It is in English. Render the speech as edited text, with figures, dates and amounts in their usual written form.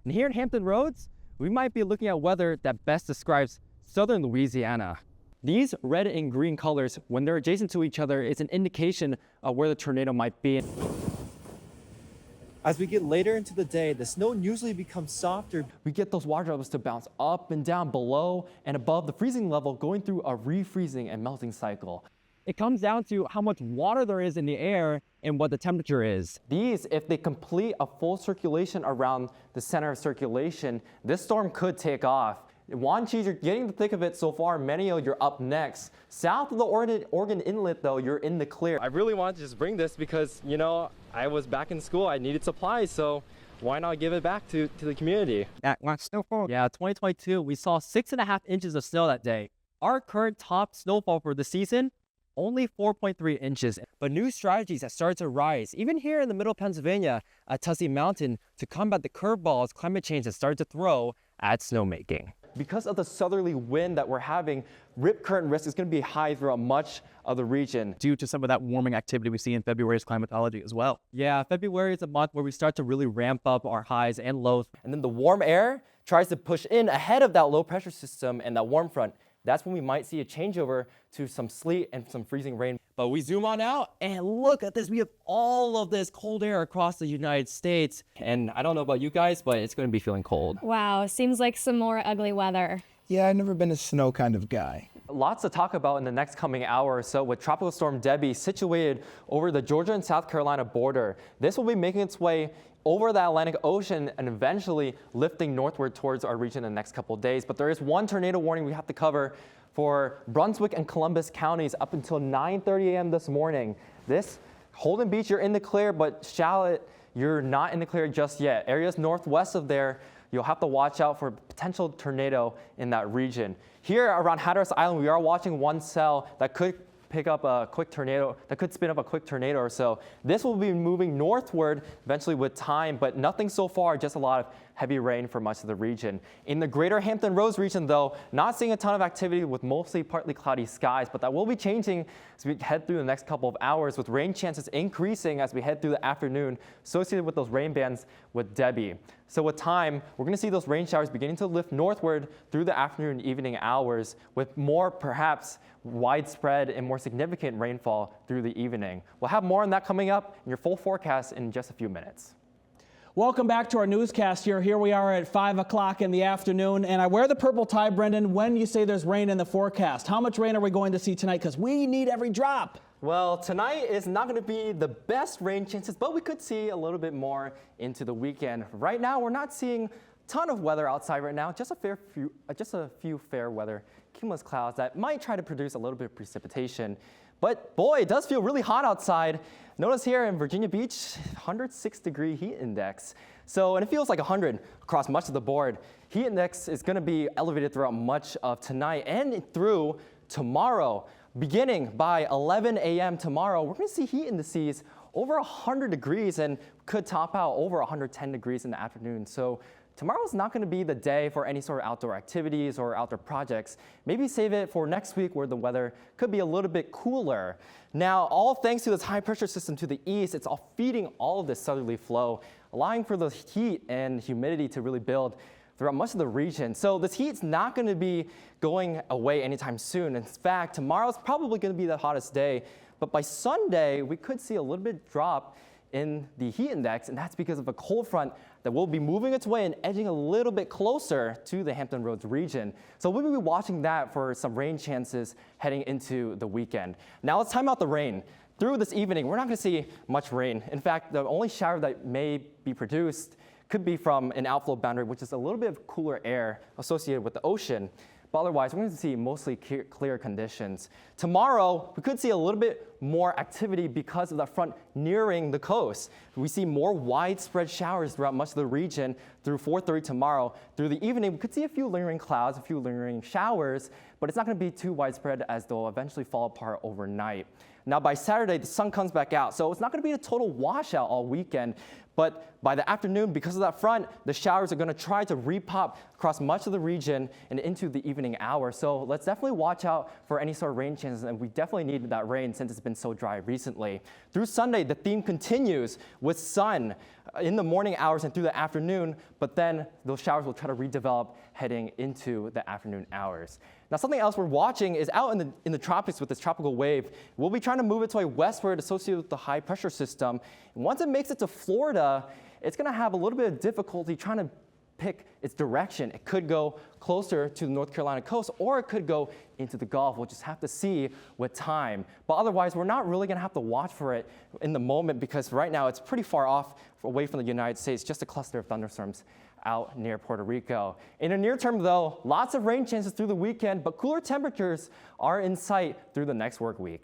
And here in Hampton Roads, we might be looking at weather that best describes southern Louisiana. These red and green colors, when they're adjacent to each other, is an indication of where the tornado might be. As we get later into the day, the snow usually becomes softer. We get those water levels to bounce up and down below and above the freezing level, going through a refreezing and melting cycle. It comes down to how much water there is in the air and what the temperature is. These, if they complete a full circulation around the center of circulation, this storm could take off. Wanchese, you're getting the thick of it so far. Menio, you're up next. South of the Oregon Inlet, though, you're in the clear. I really wanted to just bring this because, you know, I was back in school. I needed supplies, so why not give it back to the community? Yeah, 2022, we saw 6.5 inches of snow that day. Our current top snowfall for the season, only 4.3 inches. But new strategies have started to rise, even here in the middle of Pennsylvania at Tussey Mountain, to combat the curveballs climate change has started to throw at snowmaking. Because of the southerly wind that we're having, rip current risk is going to be high throughout much of the region. Due to some of that warming activity we see in February's climatology as well. Yeah, February is a month where we start to really ramp up our highs and lows. And then the warm air tries to push in ahead of that low pressure system and that warm front. That's when we might see a changeover to some sleet and some freezing rain. But we zoom on out and look at this. We have all of this cold air across the United States. And I don't know about you guys, but it's going to be feeling cold. Wow, seems like some more ugly weather. Yeah, I've never been a snow kind of guy. Lots to talk about in the next coming hour or so with Tropical Storm Debbie situated over the Georgia and South Carolina border. This will be making its way over the Atlantic Ocean and eventually lifting northward towards our region in the next couple of days. But there is one tornado warning we have to cover for Brunswick and Columbus counties up until 9:30 a.m. this morning. This Holden Beach, you're in the clear, but Charlotte, you're not in the clear just yet. Areas northwest of there, you'll have to watch out for a potential tornado in that region. Here around Hatteras Island, we are watching one cell that could pick up a quick tornado, that could spin up a quick tornado or so. This will be moving northward eventually with time, but nothing so far, just a lot of heavy rain for much of the region. In the greater Hampton Roads region, though, not seeing a ton of activity with mostly partly cloudy skies, but that will be changing as we head through the next couple of hours, with rain chances increasing as we head through the afternoon associated with those rain bands with Debbie. So with time, we're going to see those rain showers beginning to lift northward through the afternoon and evening hours, with more perhaps widespread and more significant rainfall through the evening. We'll have more on that coming up in your full forecast in just a few minutes. Welcome back to our newscast here. Here we are at 5 o'clock in the afternoon, and I wear the purple tie, Brendan, when you say there's rain in the forecast. How much rain are we going to see tonight? Because we need every drop. Well, tonight is not going to be the best rain chances, but we could see a little bit more into the weekend. Right now, we're not seeing a ton of weather outside right now, just a few fair weather cumulus clouds that might try to produce a little bit of precipitation. But boy, it does feel really hot outside. Notice here in Virginia Beach, 106-degree heat index. So, and it feels like 100 across much of the board. Heat index is going to be elevated throughout much of tonight and through tomorrow. Beginning by 11 a.m. tomorrow, we're going to see heat indices over 100 degrees and could top out over 110 degrees in the afternoon. So tomorrow's not going to be the day for any sort of outdoor activities or outdoor projects. Maybe save it for next week where the weather could be a little bit cooler. Now, all thanks to this high pressure system to the east, it's all feeding all of this southerly flow, allowing for the heat and humidity to really build throughout much of the region. So this heat's not going to be going away anytime soon. In fact, tomorrow's probably going to be the hottest day. But by Sunday, we could see a little bit drop in the heat index, and that's because of a cold front that will be moving its way and edging a little bit closer to the Hampton Roads region. So we'll be watching that for some rain chances heading into the weekend. Now let's time out the rain. Through this evening, we're not going to see much rain. In fact, the only shower that may be produced could be from an outflow boundary, which is a little bit of cooler air associated with the ocean. But otherwise, we're going to see mostly clear conditions. Tomorrow, we could see a little bit more activity because of that front nearing the coast. We see more widespread showers throughout much of the region through 4:30 tomorrow. Through the evening, we could see a few lingering clouds, a few lingering showers, but it's not going to be too widespread as they'll eventually fall apart overnight. Now, by Saturday, the sun comes back out, so it's not going to be a total washout all weekend. But by the afternoon, because of that front, the showers are going to try to repop across much of the region and into the evening hours. So let's definitely watch out for any sort of rain chances, and we definitely need that rain since it's been so dry recently. Through Sunday, the theme continues with sun in the morning hours and through the afternoon, but then those showers will try to redevelop heading into the afternoon hours. Now, something else we're watching is out in the tropics with this tropical wave. We'll be trying to move its way westward associated with the high pressure system. And once it makes it to Florida, it's going to have a little bit of difficulty trying to pick its direction. It could go closer to the North Carolina coast, or it could go into the Gulf. We'll just have to see with time. But otherwise, we're not really going to have to watch for it in the moment, because right now it's pretty far off away from the United States, just a cluster of thunderstorms out near Puerto Rico. In the near term, though, lots of rain chances through the weekend, but cooler temperatures are in sight through the next work week.